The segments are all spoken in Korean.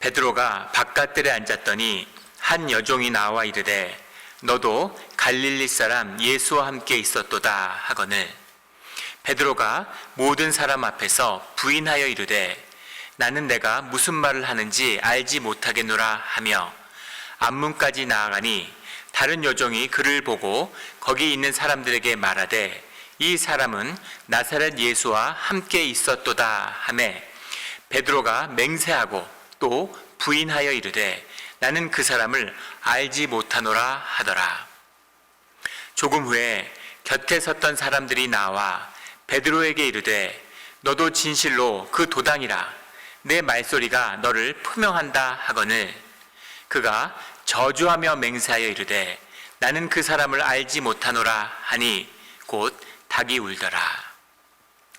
베드로가 바깥들에 앉았더니 한 여종이 나와 이르되 너도 갈릴리 사람 예수와 함께 있었도다 하거늘 베드로가 모든 사람 앞에서 부인하여 이르되 나는 내가 무슨 말을 하는지 알지 못하겠노라 하며 앞문까지 나아가니 다른 여종이 그를 보고 거기 있는 사람들에게 말하되 이 사람은 나사렛 예수와 함께 있었도다 하매 베드로가 맹세하고 또 부인하여 이르되 나는 그 사람을 알지 못하노라 하더라. 조금 후에 곁에 섰던 사람들이 나와 베드로에게 이르되 너도 진실로 그 도당이라 내 말소리가 너를 표명한다 하거늘 그가 저주하며 맹세하여 이르되 나는 그 사람을 알지 못하노라 하니 곧 닭이 울더라.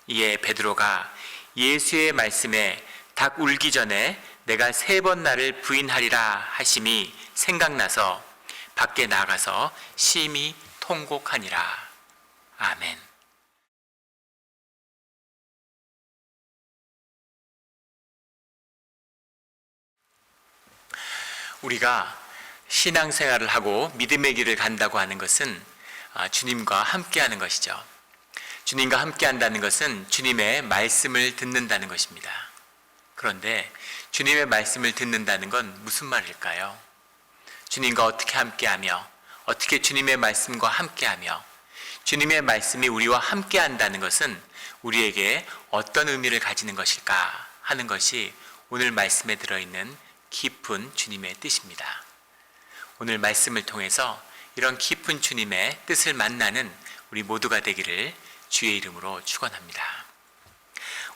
이에 베드로가 예수의 말씀에 닭 울기 전에 내가 3번 나를 부인하리라 하심이 생각나서 밖에 나가서 심히 통곡하니라. 아멘. 우리가 신앙생활을 하고 믿음의 길을 간다고 하는 것은 주님과 함께하는 것이죠. 주님과 함께한다는 것은 주님의 말씀을 듣는다는 것입니다. 그런데 주님의 말씀을 듣는다는 건 무슨 말일까요? 주님과 어떻게 함께하며 어떻게 주님의 말씀과 함께하며 주님의 말씀이 우리와 함께한다는 것은 우리에게 어떤 의미를 가지는 것일까 하는 것이 오늘 말씀에 들어있는 깊은 주님의 뜻입니다. 오늘 말씀을 통해서 이런 깊은 주님의 뜻을 만나는 우리 모두가 되기를 주의 이름으로 축원합니다.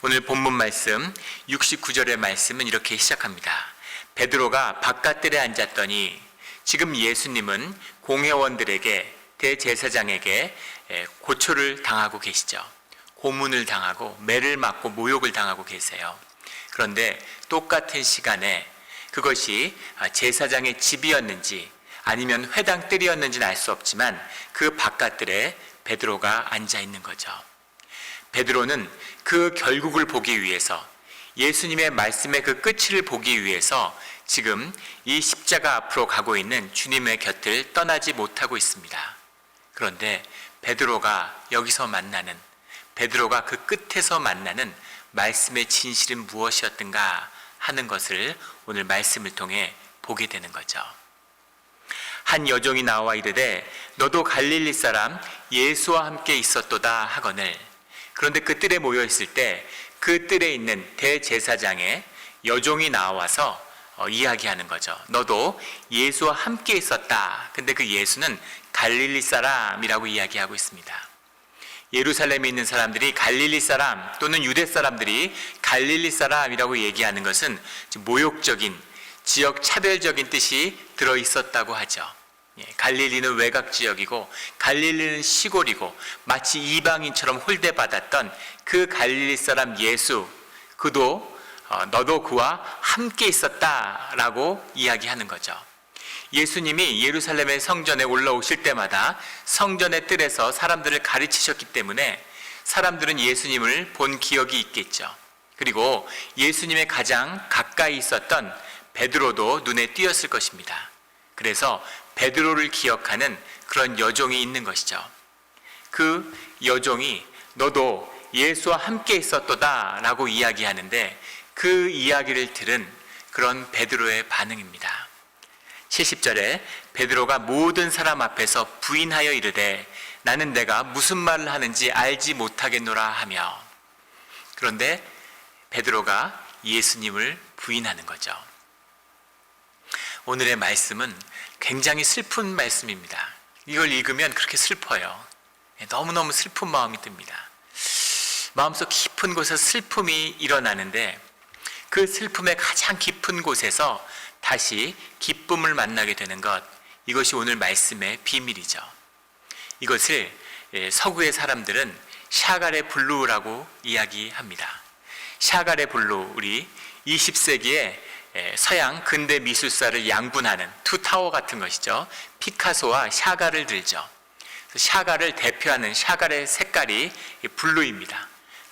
오늘 본문 말씀 69절의 말씀은 이렇게 시작합니다. 베드로가 바깥들에 앉았더니 지금 예수님은 공회원들에게 대제사장에게 고초를 당하고 계시죠. 고문을 당하고 매를 맞고 모욕을 당하고 계세요. 그런데 똑같은 시간에 그것이 제사장의 집이었는지 아니면 회당 뜰이었는지는 알 수 없지만 그 바깥들에 베드로가 앉아 있는 거죠. 베드로는 그 결국을 보기 위해서 예수님의 말씀의 그 끝을 보기 위해서 지금 이 십자가 앞으로 가고 있는 주님의 곁을 떠나지 못하고 있습니다. 그런데 베드로가 여기서 만나는 베드로가 그 끝에서 만나는 말씀의 진실은 무엇이었던가 하는 것을 오늘 말씀을 통해 보게 되는 거죠. 한 여종이 나와 이르되 너도 갈릴리 사람 예수와 함께 있었도다 하거늘 그런데 그 뜰에 모여 있을 때 그 뜰에 있는 대제사장의 여종이 나와서 이야기하는 거죠. 너도 예수와 함께 있었다. 근데 그 예수는 갈릴리 사람이라고 이야기하고 있습니다. 예루살렘에 있는 사람들이 갈릴리 사람 또는 유대 사람들이 갈릴리 사람이라고 얘기하는 것은 모욕적인 지역 차별적인 뜻이 들어있었다고 하죠. 갈릴리는 외곽 지역이고 갈릴리는 시골이고 마치 이방인처럼 홀대받았던 그 갈릴리 사람 예수 그도 너도 그와 함께 있었다라고 이야기하는 거죠. 예수님이 예루살렘의 성전에 올라오실 때마다 성전의 뜰에서 사람들을 가르치셨기 때문에 사람들은 예수님을 본 기억이 있겠죠. 그리고 예수님의 가장 가까이 있었던 베드로도 눈에 띄었을 것입니다. 그래서 베드로를 기억하는 그런 여종이 있는 것이죠. 그 여종이 너도 예수와 함께 있었도다 라고 이야기하는데 그 이야기를 들은 그런 베드로의 반응입니다. 70절에 베드로가 모든 사람 앞에서 부인하여 이르되 나는 내가 무슨 말을 하는지 알지 못하겠노라 하며 그런데 베드로가 예수님을 부인하는 거죠. 오늘의 말씀은 굉장히 슬픈 말씀입니다. 이걸 읽으면 그렇게 슬퍼요. 너무너무 슬픈 마음이 듭니다. 마음속 깊은 곳에서 슬픔이 일어나는데 그 슬픔의 가장 깊은 곳에서 다시 기쁨을 만나게 되는 것, 이것이 오늘 말씀의 비밀이죠. 이것을 서구의 사람들은 샤갈의 블루라고 이야기합니다. 샤갈의 블루, 우리 20세기에 서양 근대 미술사를 양분하는 투타워 같은 것이죠. 피카소와 샤갈을 들죠. 샤갈을 대표하는 샤갈의 색깔이 블루입니다.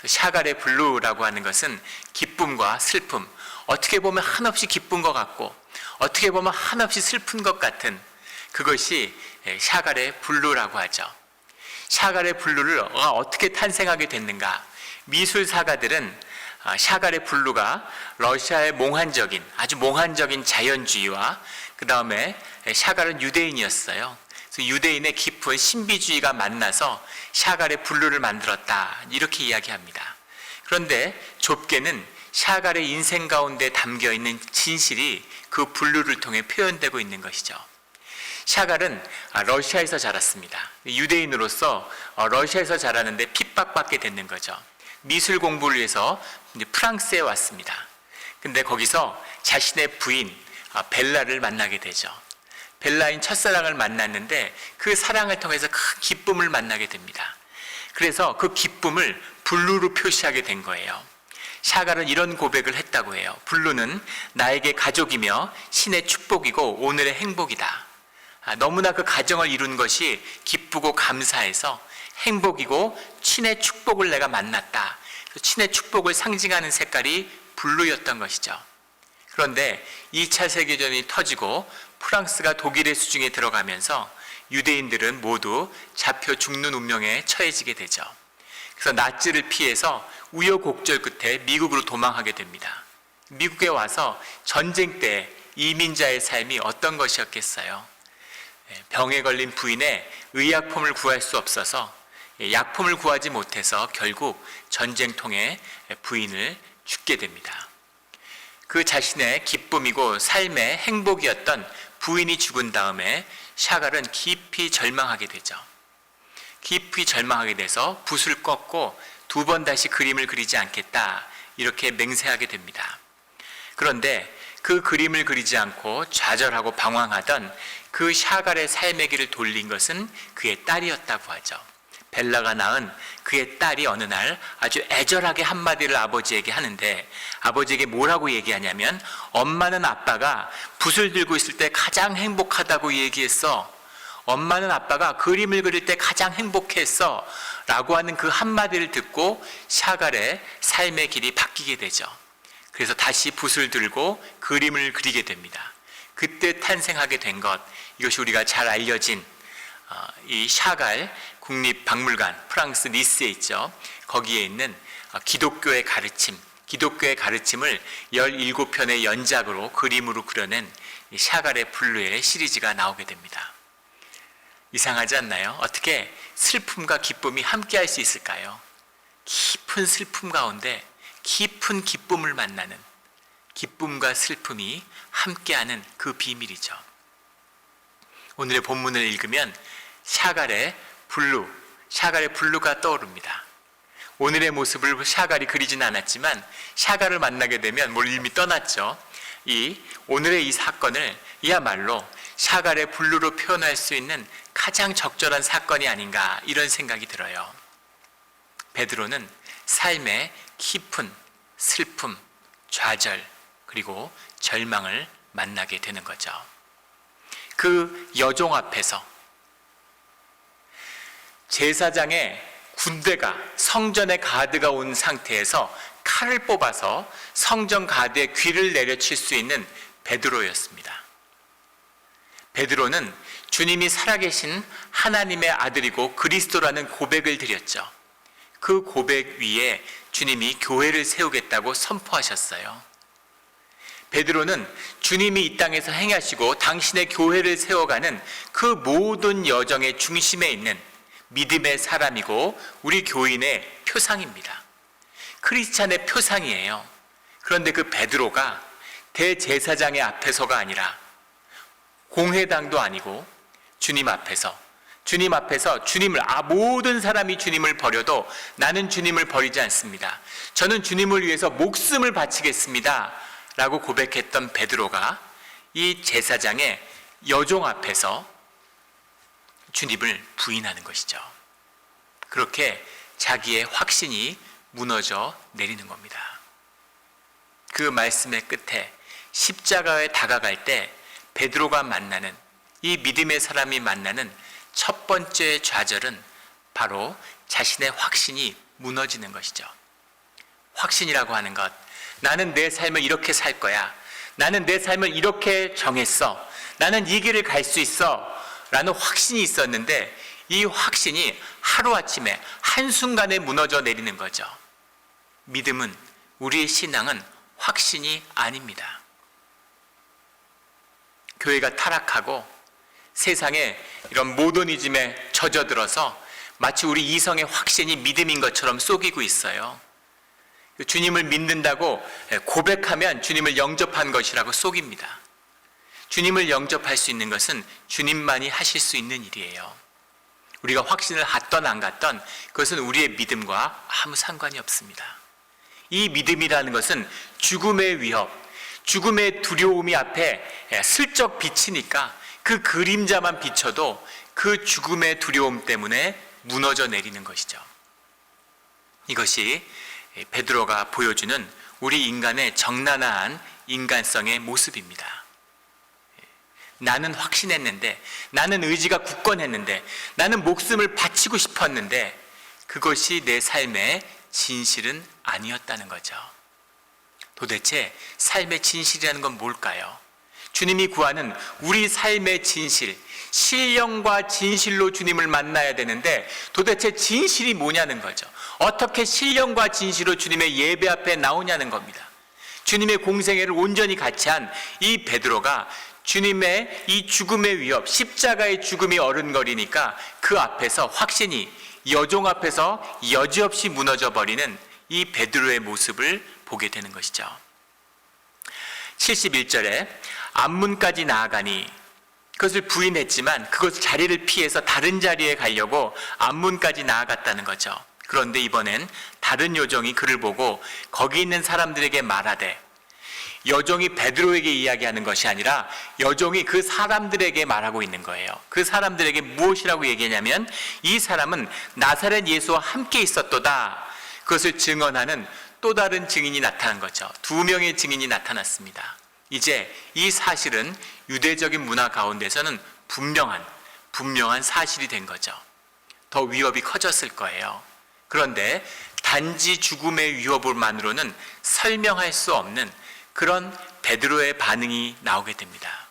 샤갈의 블루라고 하는 것은 기쁨과 슬픔, 어떻게 보면 한없이 기쁜 것 같고 어떻게 보면 한없이 슬픈 것 같은 그것이 샤갈의 분루라고 하죠. 샤갈의 분루를 어떻게 탄생하게 됐는가? 미술사가들은 샤갈의 분루가 러시아의 몽환적인 아주 몽환적인 자연주의와 그 다음에 샤갈은 유대인이었어요. 그래서 유대인의 깊은 신비주의가 만나서 샤갈의 분루를 만들었다 이렇게 이야기합니다. 그런데 좁게는 샤갈의 인생 가운데 담겨있는 진실이 그 분루를 통해 표현되고 있는 것이죠. 샤갈은 러시아에서 자랐습니다. 유대인으로서 러시아에서 자라는데 핍박받게 됐는 거죠. 미술 공부를 위해서 프랑스에 왔습니다. 근데 거기서 자신의 부인 벨라를 만나게 되죠. 벨라인 첫사랑을 만났는데 그 사랑을 통해서 큰 기쁨을 만나게 됩니다. 그래서 그 기쁨을 분루로 표시하게 된 거예요. 샤갈은 이런 고백을 했다고 해요. 분루는 나에게 가족이며 신의 축복이고 오늘의 행복이다. 너무나 그 가정을 이룬 것이 기쁘고 감사해서 행복이고 친의 축복을 내가 만났다. 친의 축복을 상징하는 색깔이 블루였던 것이죠. 그런데 2차 세계전이 터지고 프랑스가 독일의 수중에 들어가면서 유대인들은 모두 잡혀 죽는 운명에 처해지게 되죠. 그래서 나치를 피해서 우여곡절 끝에 미국으로 도망하게 됩니다. 미국에 와서 전쟁 때 이민자의 삶이 어떤 것이었겠어요? 병에 걸린 부인의 의약품을 구할 수 없어서 약품을 구하지 못해서 결국 전쟁통에 부인을 죽게 됩니다. 그 자신의 기쁨이고 삶의 행복이었던 부인이 죽은 다음에 샤갈은 깊이 절망하게 되죠. 깊이 절망하게 돼서 붓을 꺾고 2번 다시 그림을 그리지 않겠다 이렇게 맹세하게 됩니다. 그런데 그 그림을 그리지 않고 좌절하고 방황하던 그 샤갈의 삶의 길을 돌린 것은 그의 딸이었다고 하죠. 벨라가 낳은 그의 딸이 어느 날 아주 애절하게 한마디를 아버지에게 하는데 아버지에게 뭐라고 얘기하냐면 엄마는 아빠가 붓을 들고 있을 때 가장 행복하다고 얘기했어. 엄마는 아빠가 그림을 그릴 때 가장 행복했어 라고 하는 그 한마디를 듣고 샤갈의 삶의 길이 바뀌게 되죠. 그래서 다시 붓을 들고 그림을 그리게 됩니다. 그때 탄생하게 된 것, 이것이 우리가 잘 알려진 이 샤갈 국립박물관 프랑스 니스에 있죠. 거기에 있는 기독교의 가르침, 기독교의 가르침을 17편의 연작으로 그림으로 그려낸 이 샤갈의 분루의 시리즈가 나오게 됩니다. 이상하지 않나요? 어떻게 슬픔과 기쁨이 함께 할 수 있을까요? 깊은 슬픔 가운데 깊은 기쁨을 만나는, 기쁨과 슬픔이 함께하는 그 비밀이죠. 오늘의 본문을 읽으면 샤갈의 분루가 떠오릅니다. 오늘의 모습을 샤갈이 그리진 않았지만 샤갈을 만나게 되면 이미 떠났죠. 오늘의 이 사건을 이야말로 샤갈의 분루로 표현할 수 있는 가장 적절한 사건이 아닌가 이런 생각이 들어요. 베드로는 삶의 깊은 슬픔, 좌절, 그리고 절망을 만나게 되는 거죠. 그 여종 앞에서 제사장의 군대가 성전에 가드가 온 상태에서 칼을 뽑아서 성전 가드의 귀를 내려칠 수 있는 베드로였습니다. 베드로는 주님이 살아계신 하나님의 아들이고 그리스도라는 고백을 드렸죠. 그 고백 위에 주님이 교회를 세우겠다고 선포하셨어요. 베드로는 주님이 이 땅에서 행하시고 당신의 교회를 세워가는 그 모든 여정의 중심에 있는 믿음의 사람이고 우리 교인의 표상입니다. 크리스찬의 표상이에요. 그런데 그 베드로가 대제사장의 앞에서가 아니라 공회당도 아니고 주님 앞에서 모든 사람이 주님을 버려도 나는 주님을 버리지 않습니다. 저는 주님을 위해서 목숨을 바치겠습니다 라고 고백했던 베드로가 이 제사장의 여종 앞에서 주님을 부인하는 것이죠. 그렇게 자기의 확신이 무너져 내리는 겁니다. 그 말씀의 끝에 십자가에 다가갈 때 베드로가 만나는, 이 믿음의 사람이 만나는 첫 번째 좌절은 바로 자신의 확신이 무너지는 것이죠. 확신이라고 하는 것, 나는 내 삶을 이렇게 살 거야. 나는 내 삶을 이렇게 정했어. 나는 이 길을 갈 수 있어. 라는 확신이 있었는데 이 확신이 하루아침에 한순간에 무너져 내리는 거죠. 믿음은, 우리의 신앙은 확신이 아닙니다. 교회가 타락하고 세상에 이런 모더니즘에 젖어들어서 마치 우리 이성의 확신이 믿음인 것처럼 속이고 있어요. 주님을 믿는다고 고백하면 주님을 영접한 것이라고 속입니다. 주님을 영접할 수 있는 것은 주님만이 하실 수 있는 일이에요. 우리가 확신을 갖던 안 갖던 그것은 우리의 믿음과 아무 상관이 없습니다. 이 믿음이라는 것은 죽음의 위협, 죽음의 두려움이 앞에 슬쩍 비치니까 그 그림자만 비춰도 그 죽음의 두려움 때문에 무너져 내리는 것이죠. 이것이 베드로가 보여주는 우리 인간의 적나라한 인간성의 모습입니다. 나는 확신했는데, 나는 의지가 굳건했는데, 나는 목숨을 바치고 싶었는데 그것이 내 삶의 진실은 아니었다는 거죠. 도대체 삶의 진실이라는 건 뭘까요? 주님이 구하는 우리 삶의 진실, 신령과 진실로 주님을 만나야 되는데 도대체 진실이 뭐냐는 거죠. 어떻게 신령과 진실로 주님의 예배 앞에 나오냐는 겁니다. 주님의 공생애를 온전히 같이 한 이 베드로가 주님의 이 죽음의 위협, 십자가의 죽음이 어른거리니까 그 앞에서 확신이, 여종 앞에서 여지없이 무너져 버리는 이 베드로의 모습을 보게 되는 것이죠. 71절에 앞문까지 나아가니, 그것을 부인했지만 그것 자리를 피해서 다른 자리에 가려고 앞문까지 나아갔다는 거죠. 그런데 이번엔 다른 여종이 그를 보고 거기 있는 사람들에게 말하되, 여종이 베드로에게 이야기하는 것이 아니라 여종이 그 사람들에게 말하고 있는 거예요. 그 사람들에게 무엇이라고 얘기하냐면 이 사람은 나사렛 예수와 함께 있었도다. 그것을 증언하는 또 다른 증인이 나타난 거죠. 2명의 증인이 나타났습니다. 이제 이 사실은 유대적인 문화 가운데서는 분명한 사실이 된 거죠. 더 위협이 커졌을 거예요. 그런데 단지 죽음의 위협만으로는 설명할 수 없는 그런 베드로의 반응이 나오게 됩니다.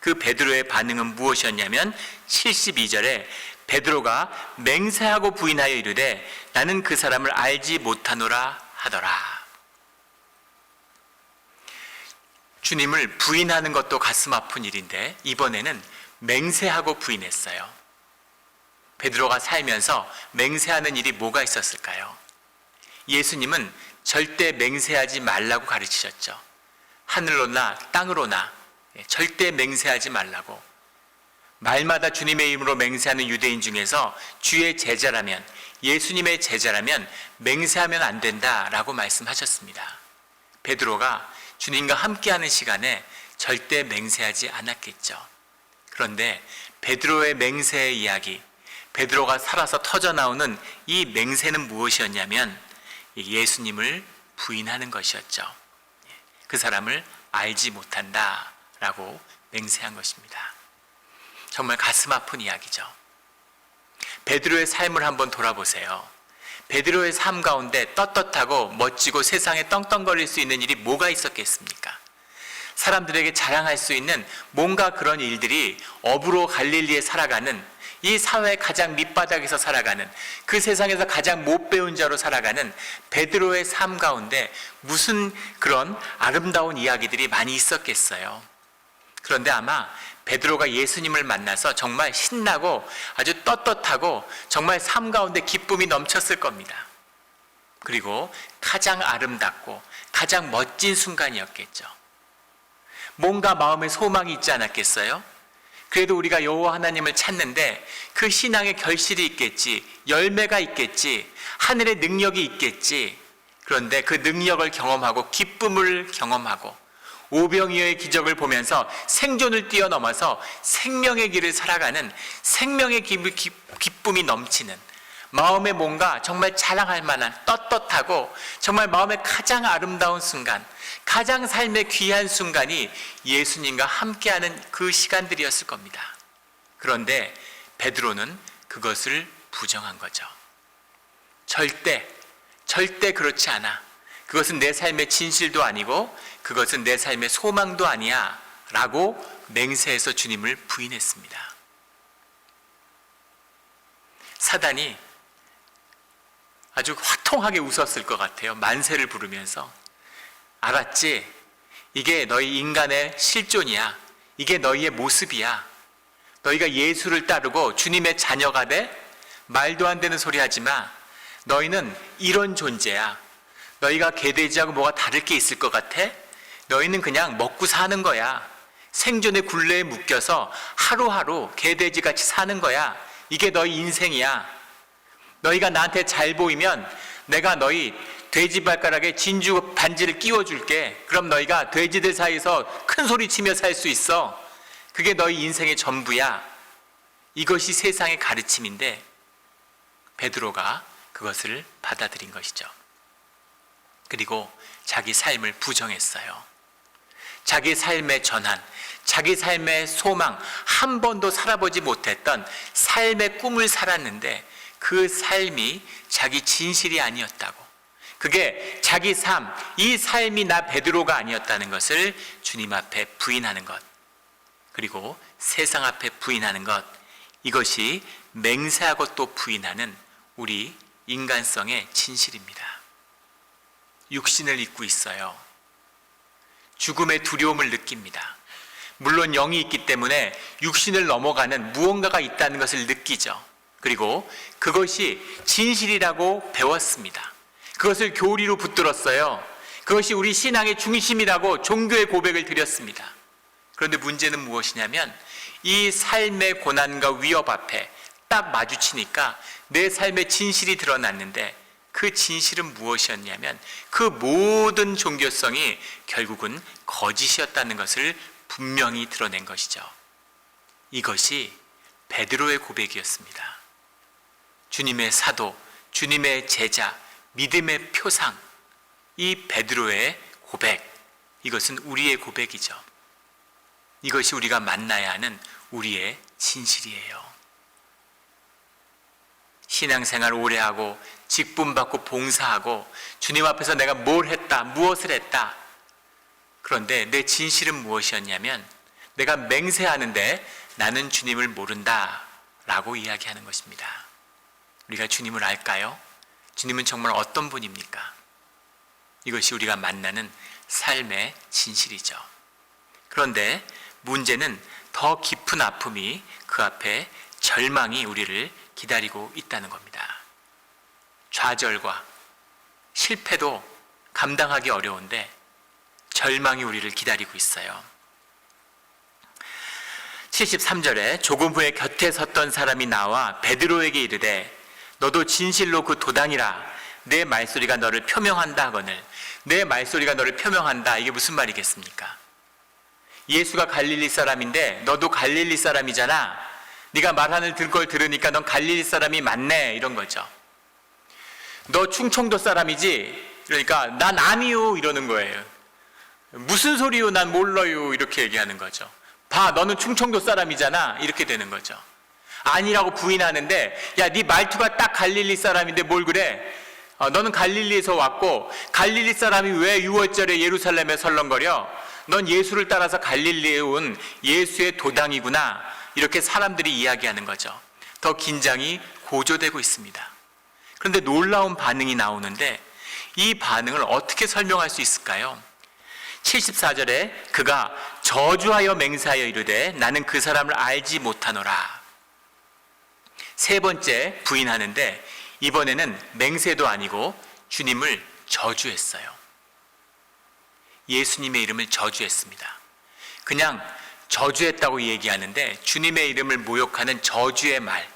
그 베드로의 반응은 무엇이었냐면 72절에 베드로가 맹세하고 부인하여 이르되 나는 그 사람을 알지 못하노라 하더라. 주님을 부인하는 것도 가슴 아픈 일인데 이번에는 맹세하고 부인했어요. 베드로가 살면서 맹세하는 일이 뭐가 있었을까요? 예수님은 절대 맹세하지 말라고 가르치셨죠. 하늘로나 땅으로나 절대 맹세하지 말라고. 말마다 주님의 이름으로 맹세하는 유대인 중에서 주의 제자라면, 예수님의 제자라면 맹세하면 안 된다라고 말씀하셨습니다. 베드로가 주님과 함께하는 시간에 절대 맹세하지 않았겠죠. 그런데 베드로의 맹세의 이야기, 베드로가 살아서 터져나오는 이 맹세는 무엇이었냐면 예수님을 부인하는 것이었죠. 그 사람을 알지 못한다라고 맹세한 것입니다. 정말 가슴 아픈 이야기죠. 베드로의 삶을 한번 돌아보세요. 베드로의 삶 가운데 떳떳하고 멋지고 세상에 떵떵거릴 수 있는 일이 뭐가 있었겠습니까? 사람들에게 자랑할 수 있는 뭔가 그런 일들이 업으로 갈릴리에 살아가는, 이 사회의 가장 밑바닥에서 살아가는, 그 세상에서 가장 못 배운 자로 살아가는 베드로의 삶 가운데 무슨 그런 아름다운 이야기들이 많이 있었겠어요. 그런데 아마 베드로가 예수님을 만나서 정말 신나고 아주 떳떳하고 정말 삶 가운데 기쁨이 넘쳤을 겁니다. 그리고 가장 아름답고 가장 멋진 순간이었겠죠. 뭔가 마음에 소망이 있지 않았겠어요? 그래도 우리가 여호와 하나님을 찾는데 그 신앙의 결실이 있겠지, 열매가 있겠지, 하늘의 능력이 있겠지. 그런데 그 능력을 경험하고 기쁨을 경험하고 오병이어의 기적을 보면서 생존을 뛰어넘어서 생명의 길을 살아가는 생명의 기쁨이 넘치는, 마음에 뭔가 정말 자랑할 만한 떳떳하고 정말 마음에 가장 아름다운 순간, 가장 삶의 귀한 순간이 예수님과 함께하는 그 시간들이었을 겁니다. 그런데 베드로는 그것을 부정한 거죠. 절대 그렇지 않아. 그것은 내 삶의 진실도 아니고 그것은 내 삶의 소망도 아니야 라고 맹세해서 주님을 부인했습니다. 사단이 아주 화통하게 웃었을 것 같아요. 만세를 부르면서. 알았지? 이게 너희 인간의 실존이야. 이게 너희의 모습이야. 너희가 예수를 따르고 주님의 자녀가 돼? 말도 안 되는 소리 하지 마. 너희는 이런 존재야. 너희가 개돼지하고 뭐가 다를 게 있을 것 같아? 너희는 그냥 먹고 사는 거야. 생존의 굴레에 묶여서 하루하루 개돼지같이 사는 거야. 이게 너희 인생이야. 너희가 나한테 잘 보이면 내가 너희 돼지 발가락에 진주 반지를 끼워줄게. 그럼 너희가 돼지들 사이에서 큰 소리 치며 살 수 있어. 그게 너희 인생의 전부야. 이것이 세상의 가르침인데 베드로가 그것을 받아들인 것이죠. 그리고 자기 삶을 부정했어요. 자기 삶의 전환, 자기 삶의 소망, 한 번도 살아보지 못했던 삶의 꿈을 살았는데 그 삶이 자기 진실이 아니었다고. 그게 자기 삶, 이 삶이 나 베드로가 아니었다는 것을 주님 앞에 부인하는 것, 그리고 세상 앞에 부인하는 것, 이것이 맹세하고 또 부인하는 우리 인간성의 진실입니다. 육신을 입고 있어요. 죽음의 두려움을 느낍니다. 물론 영이 있기 때문에 육신을 넘어가는 무언가가 있다는 것을 느끼죠. 그리고 그것이 진실이라고 배웠습니다. 그것을 교리로 붙들었어요. 그것이 우리 신앙의 중심이라고 종교의 고백을 드렸습니다. 그런데 문제는 무엇이냐면 이 삶의 고난과 위협 앞에 딱 마주치니까 내 삶의 진실이 드러났는데 그 진실은 무엇이었냐면 그 모든 종교성이 결국은 거짓이었다는 것을 분명히 드러낸 것이죠. 이것이 베드로의 고백이었습니다. 주님의 사도, 주님의 제자, 믿음의 표상, 이 베드로의 고백, 이것은 우리의 고백이죠. 이것이 우리가 만나야 하는 우리의 진실이에요. 신앙생활 오래 하고 직분받고 봉사하고 주님 앞에서 내가 뭘 했다, 무엇을 했다. 그런데 내 진실은 무엇이었냐면 내가 맹세하는데 나는 주님을 모른다 라고 이야기하는 것입니다. 우리가 주님을 알까요? 주님은 정말 어떤 분입니까? 이것이 우리가 만나는 삶의 진실이죠. 그런데 문제는 더 깊은 아픔이 그 앞에 절망이 우리를 기다리고 있다는 겁니다. 좌절과 실패도 감당하기 어려운데 절망이 우리를 기다리고 있어요. 73절에 조금 후에 곁에 섰던 사람이 나와 베드로에게 이르되 너도 진실로 그 도당이라 내 말소리가 너를 표명한다 하거늘. 내 말소리가 너를 표명한다, 이게 무슨 말이겠습니까? 예수가 갈릴리 사람인데 너도 갈릴리 사람이잖아. 네가 말하는 걸 들으니까 넌 갈릴리 사람이 맞네, 이런 거죠. 너 충청도 사람이지? 그러니까 난 아니요, 이러는 거예요. 무슨 소리요, 난 몰라요, 이렇게 얘기하는 거죠. 봐, 너는 충청도 사람이잖아, 이렇게 되는 거죠. 아니라고 부인하는데 야, 네 말투가 딱 갈릴리 사람인데 뭘 그래? 너는 갈릴리에서 왔고 갈릴리 사람이 왜 6월절에 예루살렘에 설렁거려? 넌 예수를 따라서 갈릴리에 온 예수의 도당이구나, 이렇게 사람들이 이야기하는 거죠. 더 긴장이 고조되고 있습니다. 그런데 놀라운 반응이 나오는데 이 반응을 어떻게 설명할 수 있을까요? 74절에 그가 저주하여 맹세하여 이르되 나는 그 사람을 알지 못하노라. 세 번째 부인하는데 이번에는 맹세도 아니고 주님을 저주했어요. 예수님의 이름을 저주했습니다. 그냥 저주했다고 얘기하는데 주님의 이름을 모욕하는 저주의 말,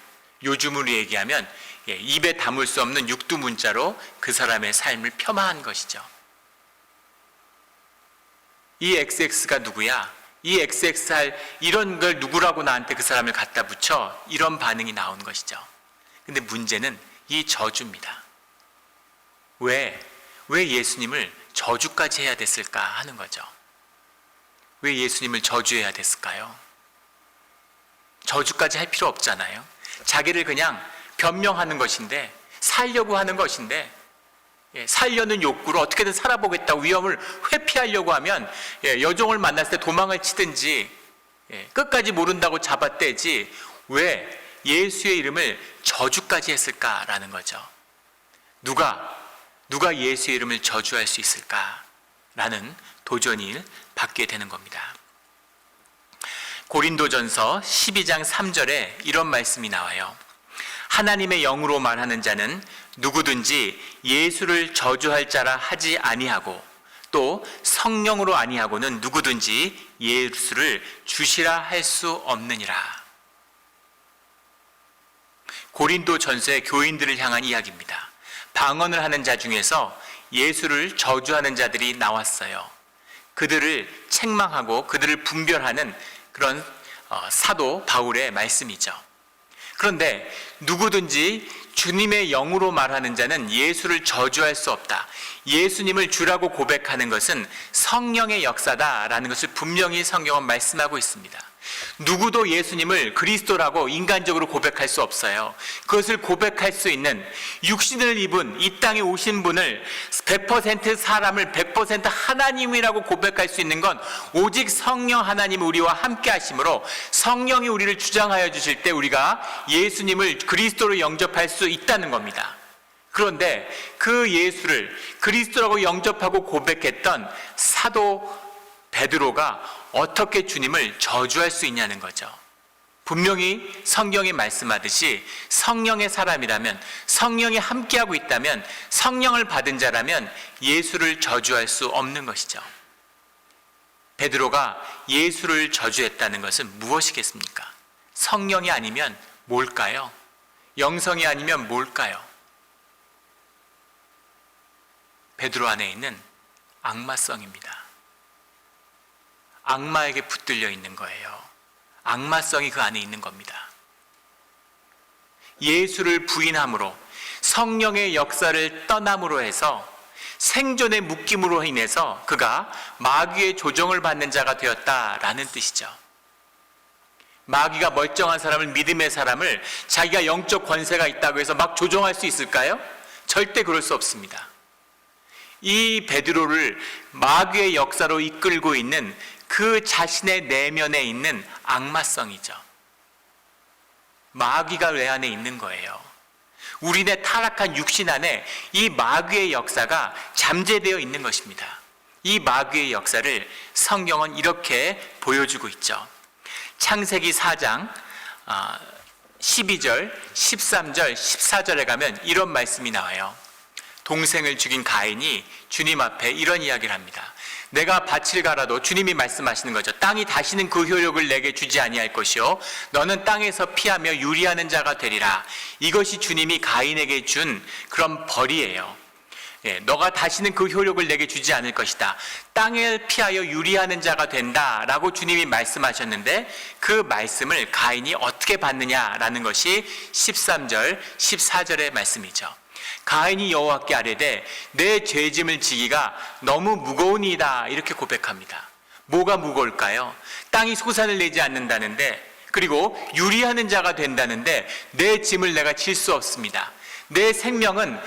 요즘으로 얘기하면 입에 담을 수 없는 육두문자로 그 사람의 삶을 폄하한 것이죠. 이 XX가 누구야? 이 XXR 이런 걸 누구라고 나한테 그 사람을 갖다 붙여? 이런 반응이 나온 것이죠. 근데 문제는 이 저주입니다. 왜 예수님을 저주까지 해야 됐을까 하는 거죠. 왜 예수님을 저주해야 됐을까요? 저주까지 할 필요 없잖아요. 자기를 그냥 변명하는 것인데, 살려고 하는 것인데 살려는 욕구로 어떻게든 살아보겠다고 위험을 회피하려고 하면 여종을 만났을 때 도망을 치든지 끝까지 모른다고 잡아떼지 왜 예수의 이름을 저주까지 했을까라는 거죠. 누가 예수의 이름을 저주할 수 있을까라는 도전을 받게 되는 겁니다. 고린도전서 12장 3절에 이런 말씀이 나와요. 하나님의 영으로 말하는 자는 누구든지 예수를 저주할 자라 하지 아니하고 또 성령으로 아니하고는 누구든지 예수를 주시라 할 수 없느니라. 고린도전서의 교인들을 향한 이야기입니다. 방언을 하는 자 중에서 예수를 저주하는 자들이 나왔어요. 그들을 책망하고 그들을 분별하는 그런 사도 바울의 말씀이죠. 그런데 누구든지 주님의 영으로 말하는 자는 예수를 저주할 수 없다. 예수님을 주라고 고백하는 것은 성령의 역사다라는 것을 분명히 성경은 말씀하고 있습니다. 누구도 예수님을 그리스도라고 인간적으로 고백할 수 없어요. 그것을 고백할 수 있는 육신을 입은 이 땅에 오신 분을 100% 사람을 100% 하나님이라고 고백할 수 있는 건 오직 성령 하나님 우리와 함께 하심으로 성령이 우리를 주장하여 주실 때 우리가 예수님을 그리스도로 영접할 수 있다는 겁니다. 그런데 그 예수를 그리스도라고 영접하고 고백했던 사도 베드로가 어떻게 주님을 저주할 수 있냐는 거죠. 분명히 성경이 말씀하듯이 성령의 사람이라면, 성령이 함께하고 있다면, 성령을 받은 자라면 예수를 저주할 수 없는 것이죠. 베드로가 예수를 저주했다는 것은 무엇이겠습니까? 성령이 아니면 뭘까요? 영성이 아니면 뭘까요? 베드로 안에 있는 악마성입니다. 악마에게 붙들려 있는 거예요. 악마성이 그 안에 있는 겁니다. 예수를 부인함으로 성령의 역사를 떠남으로 해서 생존의 묶임으로 인해서 그가 마귀의 조종을 받는 자가 되었다라는 뜻이죠. 마귀가 멀쩡한 사람을, 믿음의 사람을 자기가 영적 권세가 있다고 해서 막 조종할 수 있을까요? 절대 그럴 수 없습니다. 이 베드로를 마귀의 역사로 이끌고 있는 그 자신의 내면에 있는 악마성이죠. 마귀가 내 안에 있는 거예요. 우리네 타락한 육신 안에 이 마귀의 역사가 잠재되어 있는 것입니다. 이 마귀의 역사를 성경은 이렇게 보여주고 있죠. 창세기 4장 12절, 13절, 14절에 가면 이런 말씀이 나와요. 동생을 죽인 가인이 주님 앞에 이런 이야기를 합니다. 내가 밭을 갈아도, 주님이 말씀하시는 거죠. 땅이 다시는 그 효력을 내게 주지 아니할 것이요 너는 땅에서 피하며 유리하는 자가 되리라. 이것이 주님이 가인에게 준 그런 벌이에요. 너가 다시는 그 효력을 내게 주지 않을 것이다. 땅을 피하여 유리하는 자가 된다라고 주님이 말씀하셨는데 그 말씀을 가인이 어떻게 받느냐라는 것이 13절, 14절의 말씀이죠. 가인이 여호와께 아뢰되 내 죄짐을 지기가 너무 무거우니이다 이렇게 고백합니다. 뭐가 무거울까요? 땅이 소산을 내지 않는다는데, 그리고 유리하는 자가 된다는데 내 짐을 내가 질 수 없습니다. 내 생명은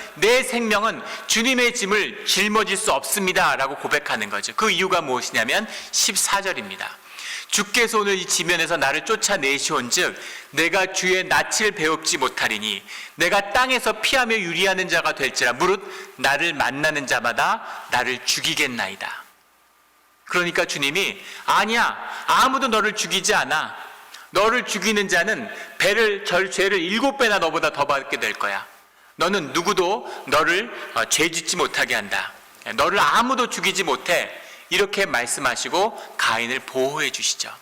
주님의 짐을 짊어질 수 없습니다 라고 고백하는 거죠. 그 이유가 무엇이냐면 14절입니다. 주께서 오늘 이 지면에서 나를 쫓아내시온즉 내가 주의 낯을 배웁지 못하리니 내가 땅에서 피하며 유리하는 자가 될지라 무릇 나를 만나는 자마다 나를 죽이겠나이다. 그러니까 주님이 아니야, 아무도 너를 죽이지 않아. 너를 죽이는 자는 죄를 7배나 너보다 더 받게 될 거야. 너는 누구도 너를 죄짓지 못하게 한다. 너를 아무도 죽이지 못해. 이렇게 말씀하시고 가인을 보호해 주시죠.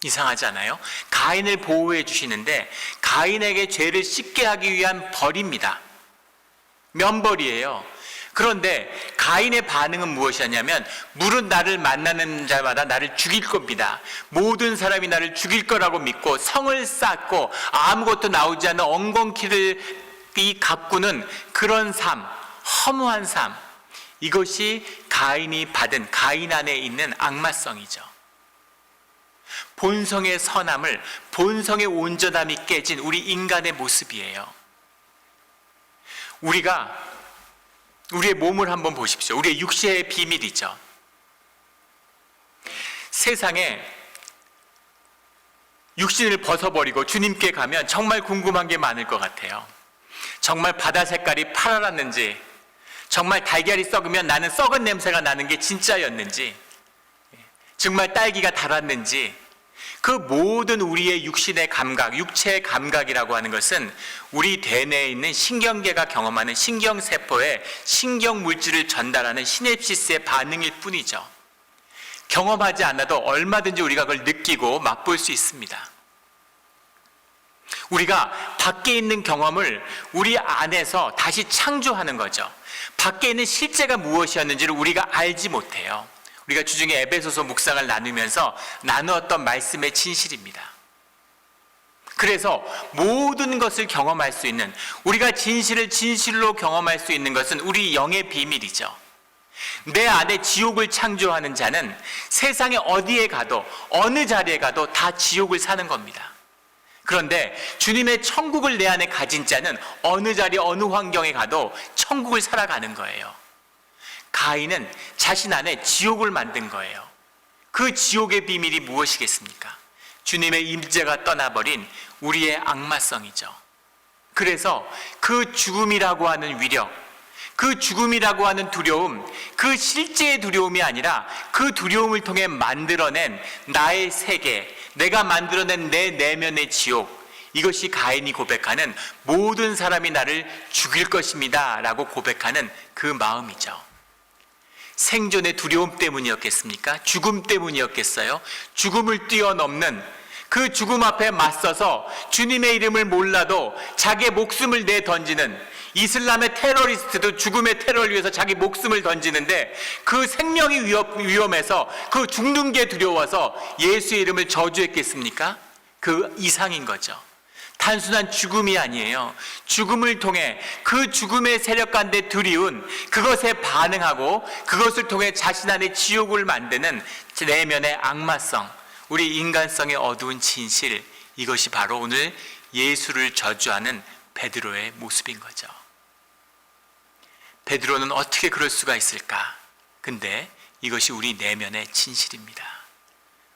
이상하지 않아요? 가인을 보호해 주시는데 가인에게 죄를 씻게 하기 위한 벌입니다. 면벌이에요. 그런데 가인의 반응은 무엇이었냐면 무릇 나를 만나는 자마다 나를 죽일 겁니다. 모든 사람이 나를 죽일 거라고 믿고 성을 쌓고 아무것도 나오지 않는 엉겅퀴를 가꾸는 그런 삶, 허무한 삶, 이것이 가인이 받은, 가인 안에 있는 악마성이죠. 본성의 선함을, 본성의 온전함이 깨진 우리 인간의 모습이에요. 우리의 몸을 한번 보십시오. 우리의 육체의 비밀이죠. 세상에 육신을 벗어버리고 주님께 가면 정말 궁금한 게 많을 것 같아요. 정말 바다 색깔이 파랗는지, 정말 달걀이 썩으면 나는 썩은 냄새가 나는 게 진짜였는지, 정말 딸기가 달았는지, 그 모든 우리의 육신의 감각, 육체의 감각이라고 하는 것은 우리 대뇌에 있는 신경계가 경험하는 신경세포에 신경물질을 전달하는 시냅시스의 반응일 뿐이죠. 경험하지 않아도 얼마든지 우리가 그걸 느끼고 맛볼 수 있습니다. 우리가 밖에 있는 경험을 우리 안에서 다시 창조하는 거죠. 밖에 있는 실제가 무엇이었는지를 우리가 알지 못해요. 우리가 주중에 에베소서 묵상을 나누면서 나누었던 말씀의 진실입니다. 그래서 모든 것을 경험할 수 있는, 우리가 진실을 진실로 경험할 수 있는 것은 우리 영의 비밀이죠. 내 안에 지옥을 창조하는 자는 세상에 어디에 가도 어느 자리에 가도 다 지옥을 사는 겁니다. 그런데 주님의 천국을 내 안에 가진 자는 어느 자리 어느 환경에 가도 천국을 살아가는 거예요. 가인은 자신 안에 지옥을 만든 거예요. 그 지옥의 비밀이 무엇이겠습니까? 주님의 임재가 떠나버린 우리의 악마성이죠. 그래서 그 죽음이라고 하는 위력, 그 죽음이라고 하는 두려움, 그 실제의 두려움이 아니라 그 두려움을 통해 만들어낸 나의 세계, 내가 만들어낸 내 내면의 지옥, 이것이 가인이 고백하는 모든 사람이 나를 죽일 것입니다 라고 고백하는 그 마음이죠. 생존의 두려움 때문이었겠습니까? 죽음 때문이었겠어요? 죽음을 뛰어넘는, 그 죽음 앞에 맞서서 주님의 이름을 몰라도 자기의 목숨을 내던지는, 이슬람의 테러리스트도 죽음의 테러를 위해서 자기 목숨을 던지는데 그 생명이 위험해서 그 죽는 게 두려워서 예수의 이름을 저주했겠습니까? 그 이상인 거죠. 단순한 죽음이 아니에요. 죽음을 통해 그 죽음의 세력 가운데 두려운 그것에 반응하고 그것을 통해 자신 안에 지옥을 만드는 내면의 악마성, 우리 인간성의 어두운 진실, 이것이 바로 오늘 예수를 저주하는 베드로의 모습인 거죠. 베드로는 어떻게 그럴 수가 있을까? 근데 이것이 우리 내면의 진실입니다.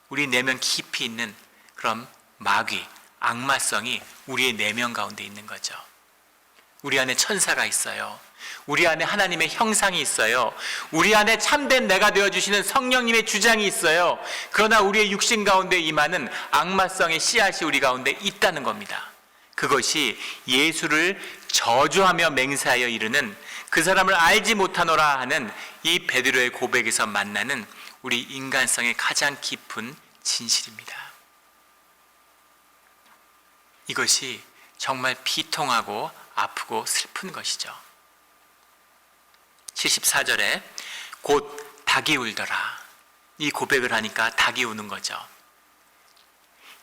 우리 내면 깊이 있는 그런 마귀, 악마성이 우리의 내면 가운데 있는 거죠. 우리 안에 천사가 있어요. 우리 안에 하나님의 형상이 있어요. 우리 안에 참된 내가 되어주시는 성령님의 주장이 있어요. 그러나 우리의 육신 가운데 임하는 악마성의 씨앗이 우리 가운데 있다는 겁니다. 그것이 예수를 저주하며 맹세하여 이르는, 그 사람을 알지 못하노라 하는 이 베드로의 고백에서 만나는 우리 인간성의 가장 깊은 진실입니다. 이것이 정말 비통하고 아프고 슬픈 것이죠. 74절에 곧 닭이 울더라, 이 고백을 하니까 닭이 우는 거죠.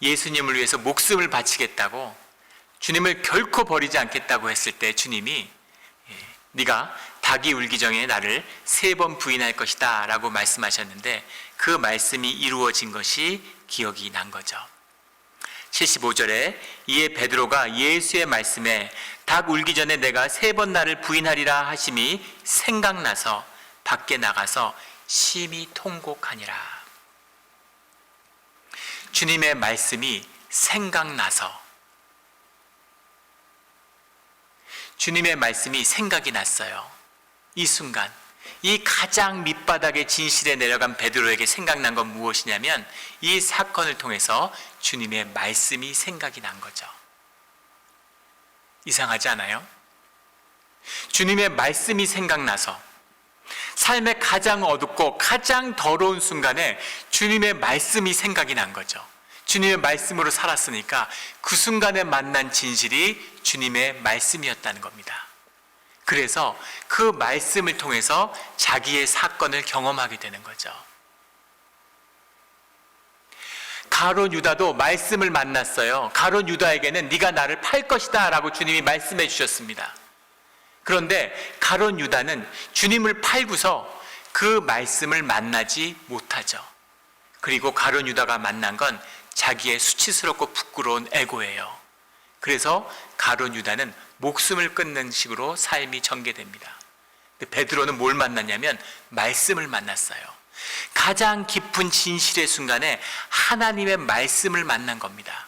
예수님을 위해서 목숨을 바치겠다고, 주님을 결코 버리지 않겠다고 했을 때 주님이 네가 닭이 울기 전에 나를 3번 부인할 것이다 라고 말씀하셨는데 그 말씀이 이루어진 것이 기억이 난 거죠. 75절에 이에 베드로가 예수의 말씀에 닭 울기 전에 내가 3번 나를 부인하리라 하심이 생각나서 밖에 나가서 심히 통곡하니라. 주님의 말씀이 생각나서, 주님의 말씀이 생각이 났어요. 이 순간, 이 가장 밑바닥의 진실에 내려간 베드로에게 생각난 건 무엇이냐면 이 사건을 통해서 주님의 말씀이 생각이 난 거죠. 이상하지 않아요? 주님의 말씀이 생각나서 삶의 가장 어둡고 가장 더러운 순간에 주님의 말씀이 생각이 난 거죠. 주님의 말씀으로 살았으니까 그 순간에 만난 진실이 주님의 말씀이었다는 겁니다. 그래서 그 말씀을 통해서 자기의 사건을 경험하게 되는 거죠. 가룟 유다도 말씀을 만났어요. 가룟 유다에게는 네가 나를 팔 것이다 라고 주님이 말씀해 주셨습니다. 그런데 가룟 유다는 주님을 팔고서 그 말씀을 만나지 못하죠. 그리고 가룟 유다가 만난 건 자기의 수치스럽고 부끄러운 에고예요. 그래서 가룟 유다는 목숨을 끊는 식으로 삶이 전개됩니다. 근데 베드로는 뭘 만났냐면 말씀을 만났어요. 가장 깊은 진실의 순간에 하나님의 말씀을 만난 겁니다.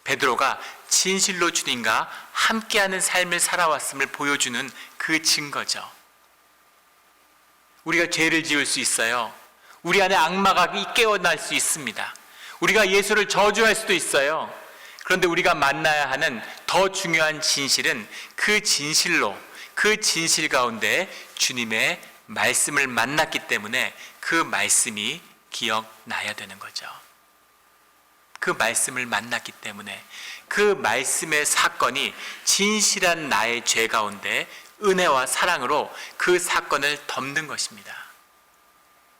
베드로가 진실로 주님과 함께하는 삶을 살아왔음을 보여주는 그 증거죠. 우리가 죄를 지을 수 있어요. 우리 안에 악마가 깨어날 수 있습니다. 우리가 예수를 저주할 수도 있어요. 그런데 우리가 만나야 하는 더 중요한 진실은 그 진실로, 그 진실 가운데 주님의 말씀을 만났기 때문에 그 말씀이 기억나야 되는 거죠. 그 말씀을 만났기 때문에 그 말씀의 사건이 진실한 나의 죄 가운데 은혜와 사랑으로 그 사건을 덮는 것입니다.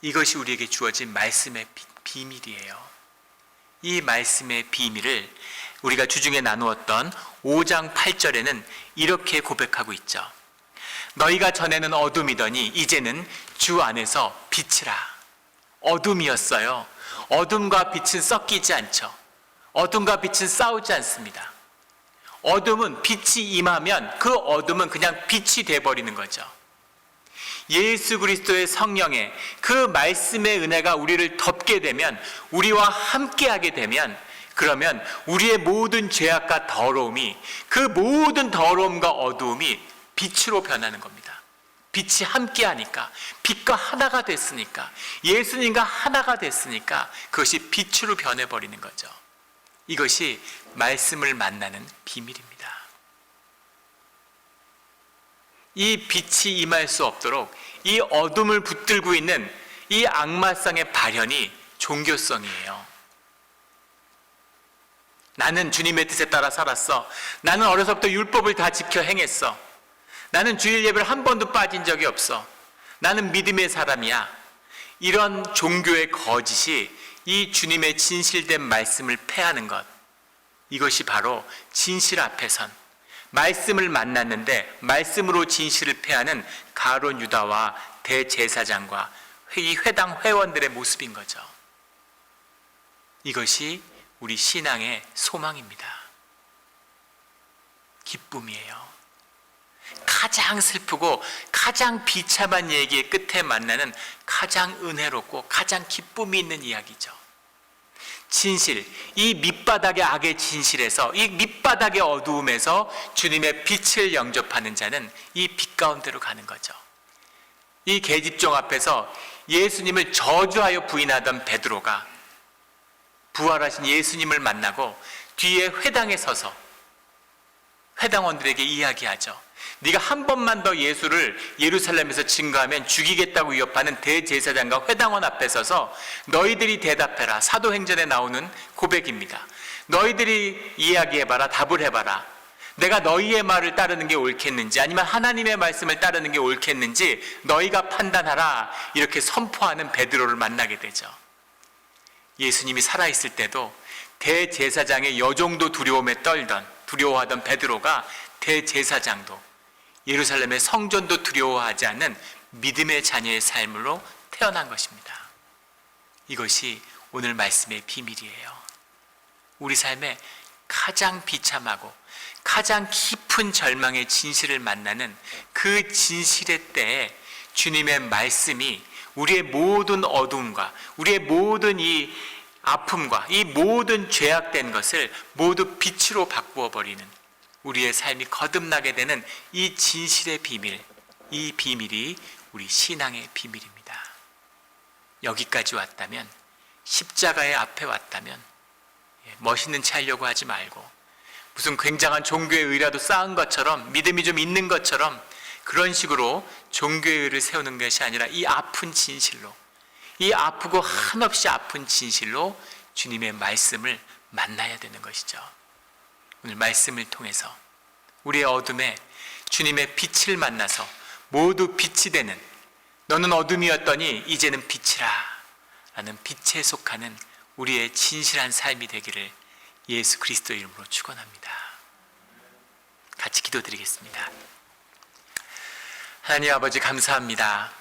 이것이 우리에게 주어진 말씀의 비밀이에요. 이 말씀의 비밀을 우리가 주중에 나누었던 5장 8절에는 이렇게 고백하고 있죠. 너희가 전에는 어둠이더니 이제는 주 안에서 빛이라. 어둠이었어요. 어둠과 빛은 섞이지 않죠. 어둠과 빛은 싸우지 않습니다. 어둠은 빛이 임하면 그 어둠은 그냥 빛이 돼버리는 거죠. 예수 그리스도의 성령의 그 말씀의 은혜가 우리를 덮게 되면, 우리와 함께하게 되면, 그러면 우리의 모든 죄악과 더러움이, 그 모든 더러움과 어두움이 빛으로 변하는 겁니다. 빛이 함께하니까, 빛과 하나가 됐으니까, 예수님과 하나가 됐으니까 그것이 빛으로 변해버리는 거죠. 이것이 말씀을 만나는 비밀입니다. 이 빛이 임할 수 없도록 이 어둠을 붙들고 있는 이 악마성의 발현이 종교성이에요. 나는 주님의 뜻에 따라 살았어. 나는 어려서부터 율법을 다 지켜 행했어. 나는 주일 예배를 한 번도 빠진 적이 없어. 나는 믿음의 사람이야. 이런 종교의 거짓이 이 주님의 진실된 말씀을 패하는 것, 이것이 바로 진실 앞에 선, 말씀을 만났는데 말씀으로 진실을 패하는 가룟 유다와 대제사장과 이 회당 회원들의 모습인 거죠. 이것이 우리 신앙의 소망입니다. 기쁨이에요. 가장 슬프고 가장 비참한 얘기의 끝에 만나는 가장 은혜롭고 가장 기쁨이 있는 이야기죠. 진실, 이 밑바닥의 악의 진실에서, 이 밑바닥의 어두움에서 주님의 빛을 영접하는 자는 이 빛 가운데로 가는 거죠. 이 계집종 앞에서 예수님을 저주하여 부인하던 베드로가 부활하신 예수님을 만나고 뒤에 회당에 서서 회당원들에게 이야기하죠. 네가 한 번만 더 예수를 예루살렘에서 증거하면 죽이겠다고 위협하는 대제사장과 회당원 앞에 서서 너희들이 대답해라. 사도행전에 나오는 고백입니다. 너희들이 이야기해봐라. 답을 해봐라. 내가 너희의 말을 따르는 게 옳겠는지 아니면 하나님의 말씀을 따르는 게 옳겠는지 너희가 판단하라. 이렇게 선포하는 베드로를 만나게 되죠. 예수님이 살아있을 때도 대제사장의 여종도 두려워하던 베드로가 대제사장도 예루살렘의 성전도 두려워하지 않는 믿음의 자녀의 삶으로 태어난 것입니다. 이것이 오늘 말씀의 비밀이에요. 우리 삶에 가장 비참하고 가장 깊은 절망의 진실을 만나는 그 진실의 때에 주님의 말씀이 우리의 모든 어두움과 우리의 모든 이 아픔과 이 모든 죄악된 것을 모두 빛으로 바꾸어 버리는 우리의 삶이 거듭나게 되는 이 진실의 비밀, 이 비밀이 우리 신앙의 비밀입니다. 여기까지 왔다면, 십자가의 앞에 왔다면 멋있는 체 하려고 하지 말고 무슨 굉장한 종교의 의라도 쌓은 것처럼, 믿음이 좀 있는 것처럼 그런 식으로 종교의 의를 세우는 것이 아니라 이 아픈 진실로, 이 아프고 한없이 아픈 진실로 주님의 말씀을 만나야 되는 것이죠. 오늘 말씀을 통해서 우리의 어둠에 주님의 빛을 만나서 모두 빛이 되는, 너는 어둠이었더니 이제는 빛이라 라는 빛에 속하는 우리의 진실한 삶이 되기를 예수 그리스도 이름으로 축원합니다. 같이 기도드리겠습니다. 하나님 아버지 감사합니다.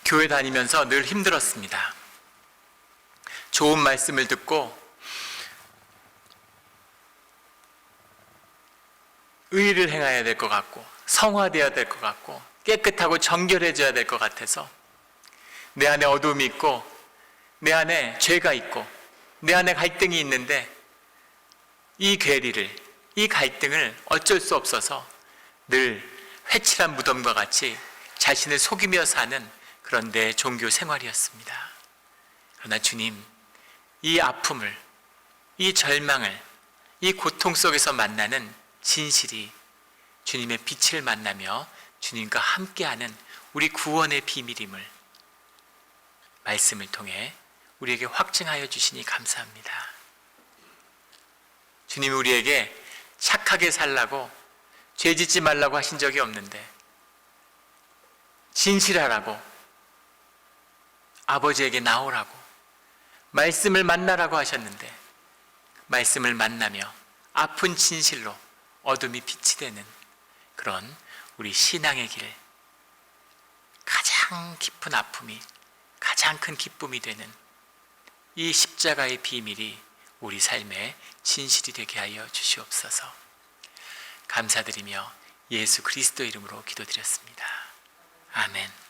교회 다니면서 늘 힘들었습니다. 좋은 말씀을 듣고 의를 행해야 될 것 같고 성화되어야 될 것 같고 깨끗하고 정결해져야 될 것 같아서 내 안에 어둠이 있고 내 안에 죄가 있고 내 안에 갈등이 있는데 이 괴리를, 이 갈등을 어쩔 수 없어서 늘 회칠한 무덤과 같이 자신을 속이며 사는 그런 내 종교 생활이었습니다. 그러나 주님, 이 아픔을, 이 절망을, 이 고통 속에서 만나는 진실이 주님의 빛을 만나며 주님과 함께하는 우리 구원의 비밀임을 말씀을 통해 우리에게 확증하여 주시니 감사합니다. 주님이 우리에게 착하게 살라고, 죄 짓지 말라고 하신 적이 없는데 진실하라고, 아버지에게 나오라고, 말씀을 만나라고 하셨는데 말씀을 만나며 아픈 진실로 어둠이 빛이 되는 그런 우리 신앙의 길, 가장 깊은 아픔이 가장 큰 기쁨이 되는 이 십자가의 비밀이 우리 삶의 진실이 되게 하여 주시옵소서. 감사드리며 예수 그리스도 이름으로 기도드렸습니다. 아멘.